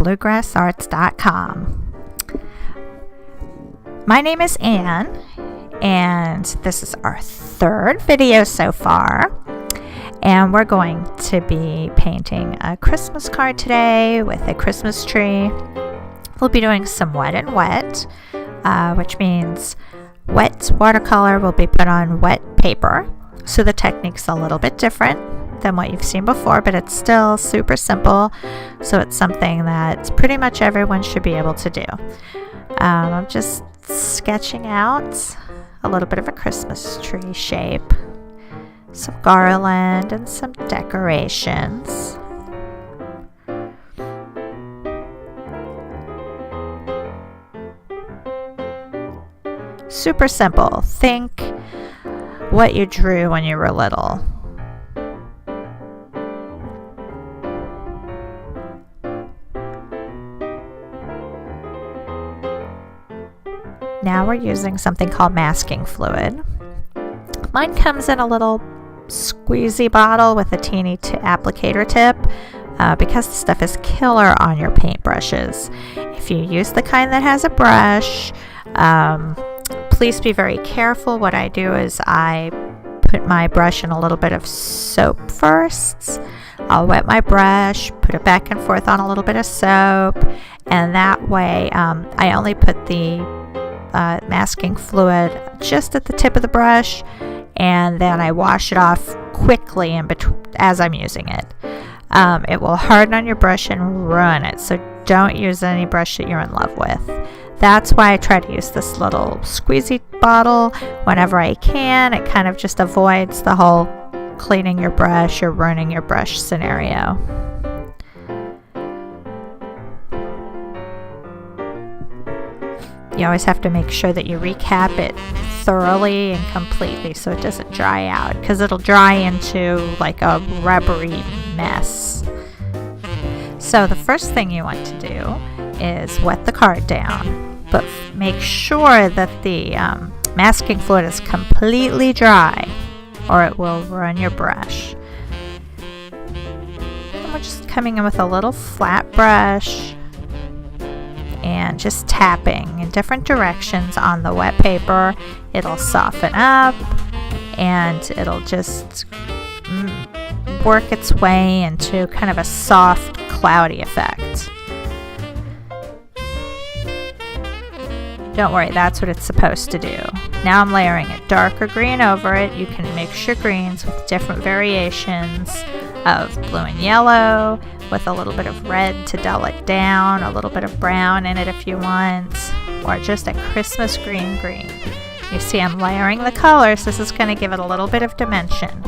bluegrassarts.com. My name is Anne, and this is our third video so far. And we're going to be painting a Christmas card today with a Christmas tree. We'll be doing some wet and wet, which means wet watercolor will be put on wet paper. So the technique's a little bit different than what you've seen before, but it's still super simple. So it's something that pretty much everyone should be able to do. I'm just sketching out a little bit of a Christmas tree shape, some garland and some decorations. Super simple. Think what you drew when you were little. Now we're using something called masking fluid. Mine comes in a little squeezy bottle with a teeny applicator tip because the stuff is killer on your paintbrushes. If you use the kind that has a brush, please be very careful. What I do is I put my brush in a little bit of soap first. I'll wet my brush, put it back and forth on a little bit of soap, and that way I only put the masking fluid just at the tip of the brush, and then I wash it off quickly as I'm using it. It will harden on your brush and ruin it, so don't use any brush that you're in love with. That's why I try to use this little squeezy bottle whenever I can. It kind of just avoids the whole cleaning your brush or ruining your brush scenario. You always have to make sure that you recap it thoroughly and completely so it doesn't dry out, because it'll dry into like a rubbery mess. So the first thing you want to do is wet the card down, but make sure that the masking fluid is completely dry or it will ruin your brush. And we're just coming in with a little flat brush and just tapping in different directions on the wet paper. It'll soften up and it'll just work its way into kind of a soft, cloudy effect. Don't worry, that's what it's supposed to do. Now I'm layering a darker green over it. You can mix your greens with different variations of blue and yellow, with a little bit of red to dull it down, a little bit of brown in it if you want, or just a Christmas green. You see I'm layering the colors. This is going to give it a little bit of dimension.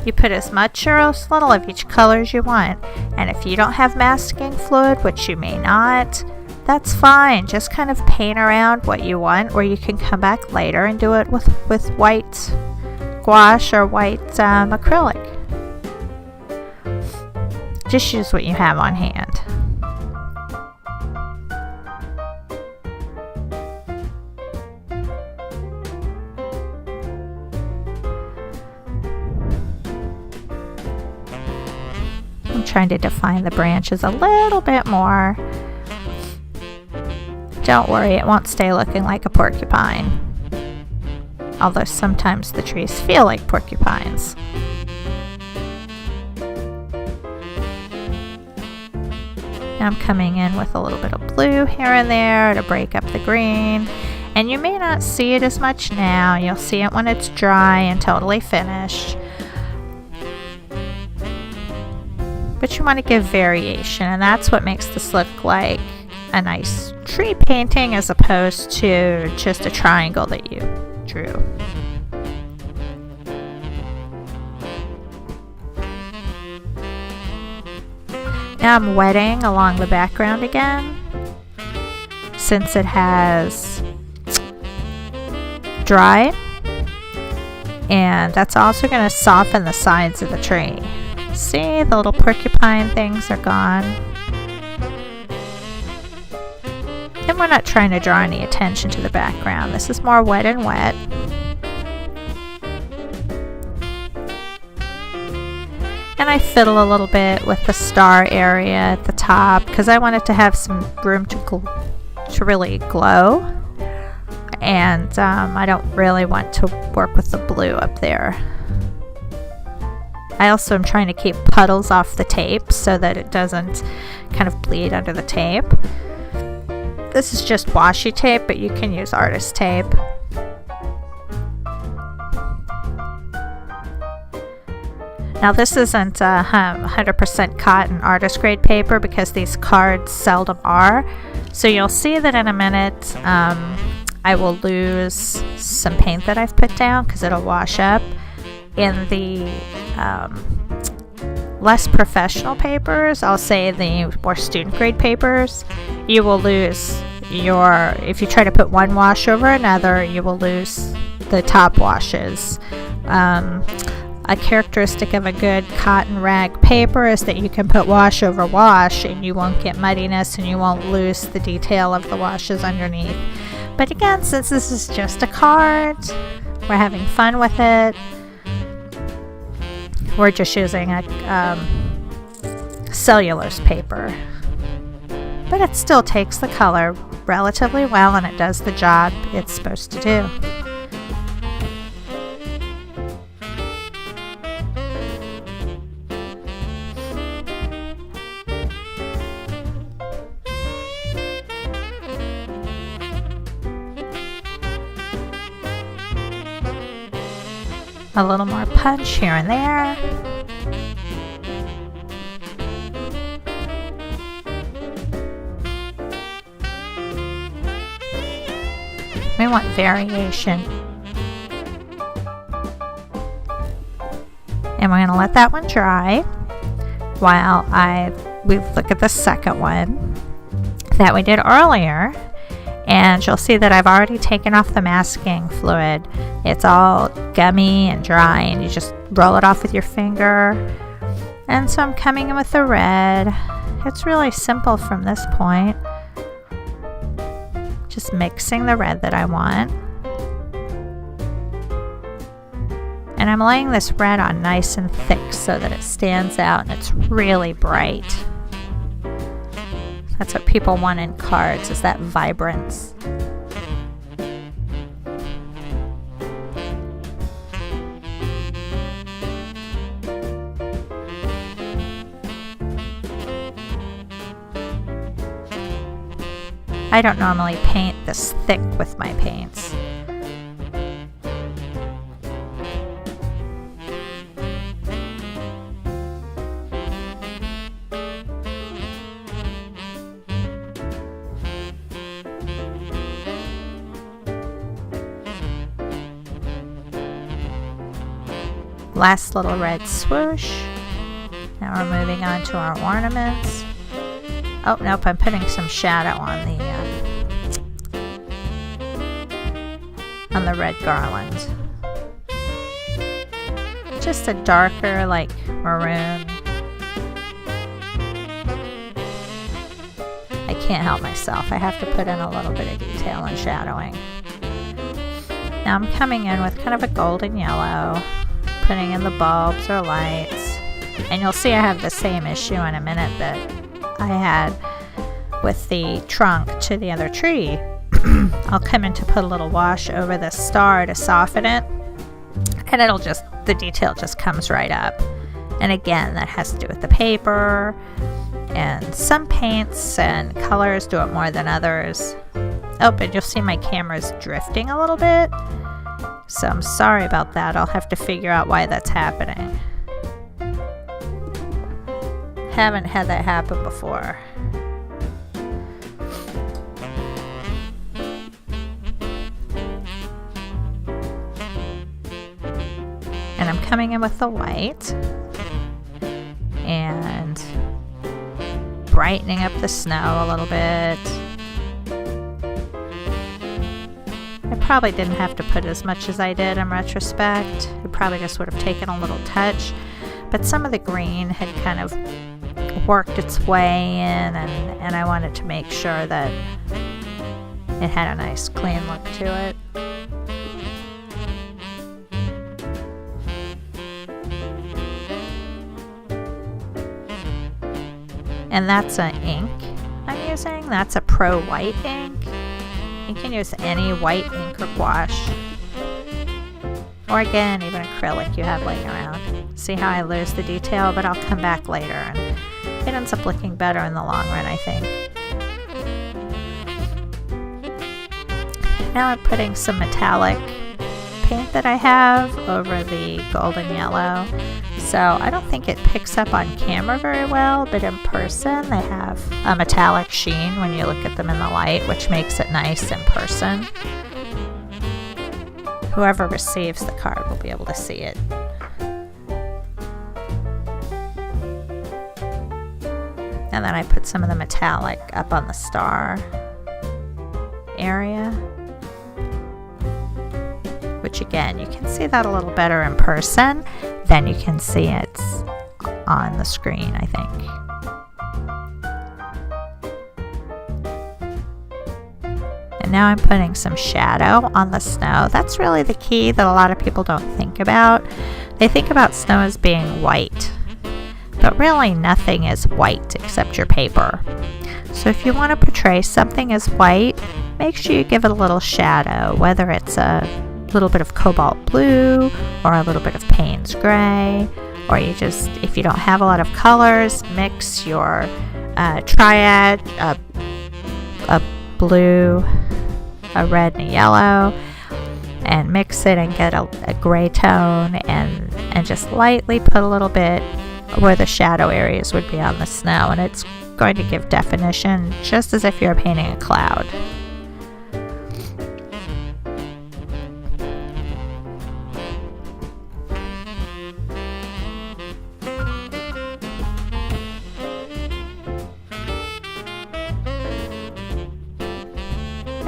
You put as much or as little of each color as you want, and if you don't have masking fluid, which you may not, that's fine. Just kind of paint around what you want, or you can come back later and do it with white gouache or white acrylic. Just use what you have on hand. I'm trying to define the branches a little bit more. Don't worry, it won't stay looking like a porcupine. Although sometimes the trees feel like porcupines. Now I'm coming in with a little bit of blue here and there to break up the green. And you may not see it as much now. You'll see it when it's dry and totally finished. But you want to give variation, and that's what makes this look like a nice tree painting as opposed to just a triangle that you drew. Now I'm wetting along the background again, since it has dried, and that's also going to soften the sides of the tree. See, the little porcupine things are gone. And we're not trying to draw any attention to the background. This is more wet and wet. And I fiddle a little bit with the star area at the top because I want it to have some room to really glow. And I don't really want to work with the blue up there. I also am trying to keep puddles off the tape so that it doesn't kind of bleed under the tape. This is just washi tape, but you can use artist tape. Now this isn't 100% cotton artist grade paper because these cards seldom are. So you'll see that in a minute I will lose some paint that I've put down because it'll wash up. In the less professional papers, I'll say the more student grade papers, you will lose if you try to put one wash over another, you will lose the top washes. A characteristic of a good cotton rag paper is that you can put wash over wash and you won't get muddiness and you won't lose the detail of the washes underneath. But again, since this is just a card, we're having fun with it. We're just using a cellulose paper. But it still takes the color relatively well and it does the job it's supposed to do. A little more punch here and there. We want variation. And we're going to let that one dry while we look at the second one that we did earlier. And you'll see that I've already taken off the masking fluid. It's all gummy and dry and you just roll it off with your finger. And so I'm coming in with the red. It's really simple from this point. Just mixing the red that I want. And I'm laying this red on nice and thick so that it stands out and it's really bright. That's what people want in cards, is that vibrance. I don't normally paint this thick with my paints. Last little red swoosh. Now we're moving on to our ornaments. Oh, nope, I'm putting some shadow on the red garland. Just a darker, like maroon. I can't help myself. I have to put in a little bit of detail and shadowing. Now I'm coming in with kind of a golden yellow, putting in the bulbs or lights. And you'll see I have the same issue in a minute that I had with the trunk to the other tree. I'll come in to put a little wash over the star to soften it, and the detail just comes right up. And again, that has to do with the paper, and some paints and colors do it more than others. Oh, and you'll see my camera's drifting a little bit, so I'm sorry about that. I'll have to figure out why that's happening. Haven't had that happen before. And I'm coming in with the white and brightening up the snow a little bit. I probably didn't have to put as much as I did in retrospect. It probably just would have taken a little touch, but some of the green had kind of worked its way in, and I wanted to make sure that it had a nice clean look to it. and that's an ink I'm using. That's a Pro White ink. You can use any white ink or gouache, or again, even acrylic you have laying around. See how I lose the detail, but I'll come back later and it ends up looking better in the long run, I think. Now I'm putting some metallic paint that I have over the golden yellow. So I don't think it picks up on camera very well, but in person they have a metallic sheen when you look at them in the light, which makes it nice in person. Whoever receives the card will be able to see it. And then I put some of the metallic up on the star area, which again, you can see that a little better in person than you can see it on the screen, I think. And now I'm putting some shadow on the snow. That's really the key that a lot of people don't think about. They think about snow as being white, but really nothing is white except your paper. So if you want to portray something as white, make sure you give it a little shadow, whether it's a little bit of cobalt blue or a little bit of Payne's gray, or you just, if you don't have a lot of colors, mix your triad, a blue, a red, and a yellow, and mix it and get a gray tone, and just lightly put a little bit where the shadow areas would be on the snow, and it's going to give definition just as if you're painting a cloud.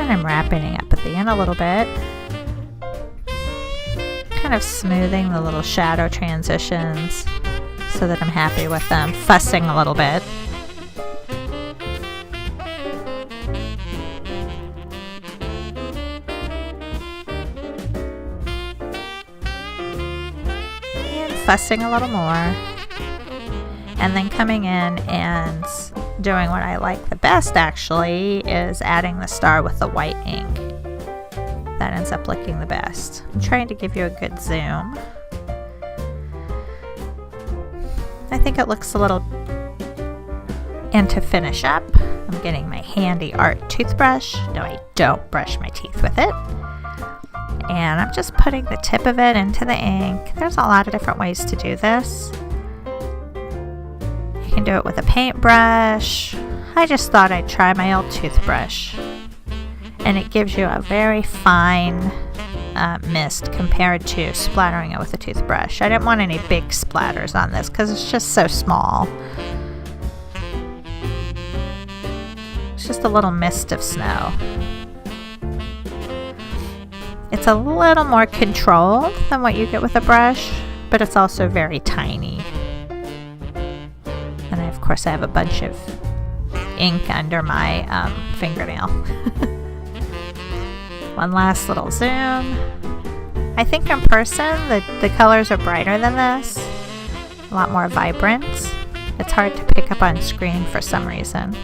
And I'm wrapping it up at the end a little bit, kind of smoothing the little shadow transitions so that I'm happy with them, fussing a little bit. And fussing a little more. And then coming in and doing what I like the best, actually, is adding the star with the white ink. That ends up looking the best. I'm trying to give you a good zoom. I think it looks a little, and to finish up, I'm getting my handy art toothbrush. No, I don't brush my teeth with it. And I'm just putting the tip of it into the ink. There's a lot of different ways to do this. You can do it with a paintbrush. I just thought I'd try my old toothbrush. And it gives you a very fine mist compared to splattering it with a toothbrush. I didn't want any big splatters on this because it's just so small. It's just a little mist of snow. It's a little more controlled than what you get with a brush, but it's also very tiny. And of course I have a bunch of ink under my fingernail. One last little zoom. I think in person the colors are brighter than this, a lot more vibrant. It's hard to pick up on screen for some reason.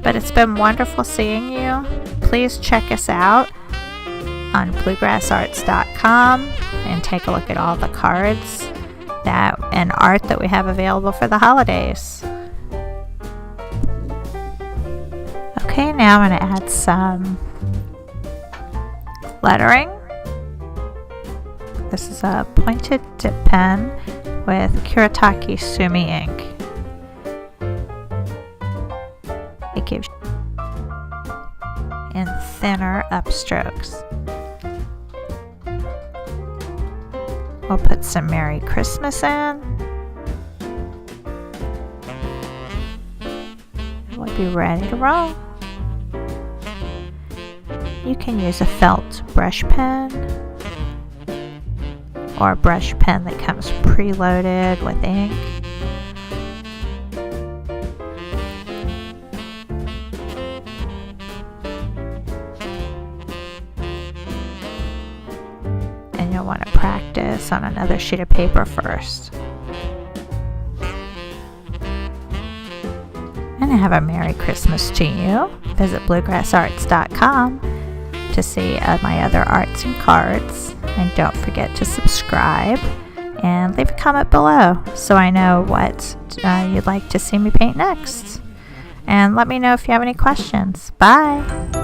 But it's been wonderful seeing you. Please check us out on bluegrassarts.com and take a look at all the cards and art that we have available for the holidays. Okay, now I'm going to add some lettering. This is a pointed dip pen with Kuretake Sumi ink. It gives in thinner upstrokes. We'll put some Merry Christmas in. We'll be ready to roll. You can use a felt brush pen or a brush pen that comes preloaded with ink. And you'll want to practice on another sheet of paper first. and have a Merry Christmas to you. Visit bluegrassarts.com to see my other arts and cards. And don't forget to subscribe and leave a comment below so I know what you'd like to see me paint next. And let me know if you have any questions. Bye!